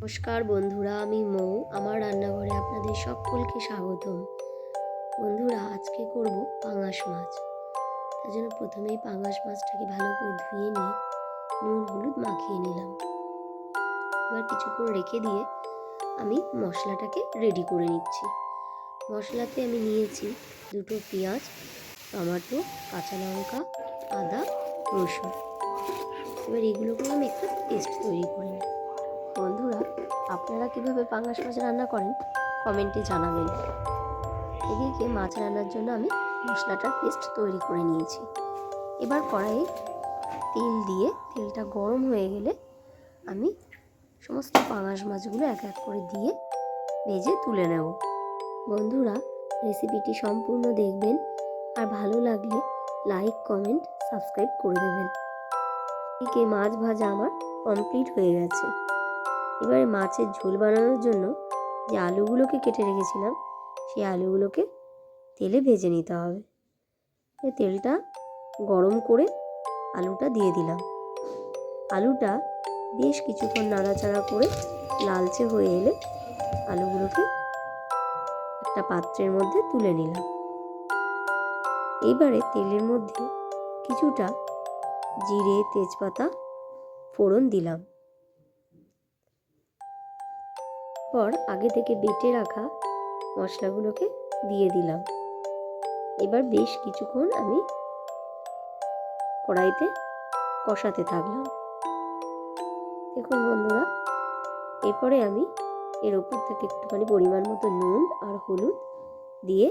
নমস্কার বন্ধুরা, আমি মৌ। আমার রান্নাঘরে আপনাদের সকলকে স্বাগতম। বন্ধুরা, আজকে করব পাঙাশ মাছ। তার জন্য প্রথমেই পাঙাশ মাছটাকে ভালো করে ধুয়ে নিয়ে নুন হলুদ মাখিয়ে নিলাম। এবার কিছুক্ষণ রেখে দিয়ে আমি মশলাটাকে রেডি করে নিচ্ছি। মশলাতে আমি নিয়েছি 2টো পেঁয়াজ, টমেটো, কাঁচা লঙ্কা, আদা, রসুন। এবার এগুলোকে আমি একটা পেস্ট তৈরি করে নিই। বন্ধুরা, আপনারা কীভাবে পাঙাশ মাছ রান্না করেন কমেন্টে জানাবেন। এদিকে মাছ রান্নার জন্য আমি মশলাটার পেস্ট তৈরি করে নিয়েছি। এবার কড়াইয়ে তেল দিয়ে তেলটা গরম হয়ে গেলে আমি সমস্ত পাঙাশ মাছগুলো এক এক করে দিয়ে ভেজে তুলে নেব। বন্ধুরা, রেসিপিটি সম্পূর্ণ দেখবেন, আর ভালো লাগলে লাইক কমেন্ট সাবস্ক্রাইব করে দেবেন। এদিকে মাছ ভাজা আমার কমপ্লিট হয়ে গেছে। এবারে মাছের ঝোল বানানোর জন্য যে আলুগুলোকে কেটে রেখেছিলাম সেই আলুগুলোকে তেলে ভেজে নিতে হবে। তেলটা গরম করে আলুটা দিয়ে দিলাম। আলুটা বেশ কিছুক্ষণ নাড়াচাড়া করে লালচে হয়ে এলে আলুগুলোকে একটা পাত্রের মধ্যে তুলে নিলাম। এবারে তেলের মধ্যে কিছুটা জিরে তেজপাতা ফোড়ন দিলাম। পর আগে থেকে বেটে রাখা মশলাগুলোকে দিয়ে দিলাম। এবার বেশ কিছুক্ষণ আমি কড়াইতে কষাতে থাকলাম। দেখুন বন্ধুরা, এরপরে আমি এর ওপর থেকে একটুখানি পরিমাণ মতো নুন আর হলুদ দিয়ে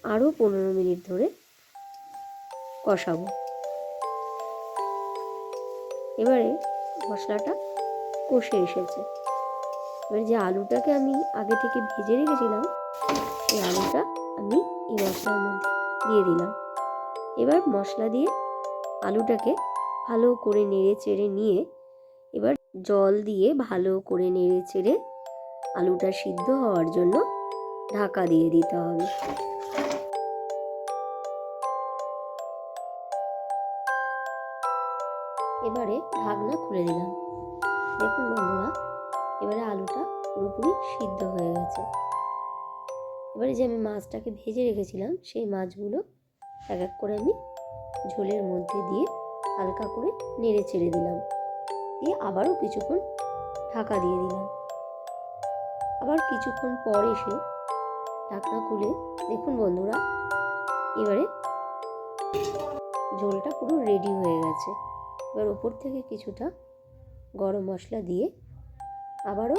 আরও 15 মিনিট ধরে কষাবো। এবারে মশলাটা কষে এসেছে। এবার যে আলুটাকে আমি আগে থেকে ভেজে রেখেছিলাম এই আলুটা আমি এই মশলার মধ্যে দিয়ে দিলাম। এবার মশলা দিয়ে আলুটাকে ভালো করে নেড়ে চেড়ে নিয়ে এবার জল দিয়ে ভালো করে নেড়ে চেড়ে আলুটা সিদ্ধ হওয়ার জন্য ঢাকা দিয়ে দিতে হবে। এবারে ঢাকনা খুলে দিলাম। দেখুন বন্ধুরা, এবারে আলুটা পুরোপুরি সিদ্ধ হয়ে গেছে। এবারে যে আমি মাছটাকে ভেজে রেখেছিলাম সেই মাছগুলো এক এক করে আমি ঝোলের মধ্যে দিয়ে হালকা করে নেড়ে চেড়ে দিলাম। দিয়ে আবারও কিছুক্ষণ ঢাকা দিয়ে দিলাম। আবার কিছুক্ষণ পর এসে ঢাকনা খুলে দেখুন বন্ধুরা, এবারে ঝোলটা পুরো রেডি হয়ে গেছে। এবার ওপর থেকে কিছুটা গরম মশলা দিয়ে আবারও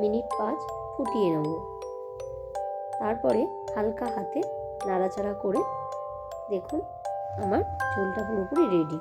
মিনিট 5 ফুটিয়ে নেব। তারপরে হালকা হাতে নাড়াচাড়া করে দেখুন আমার ঝোলটা পুরোপুরি রেডি।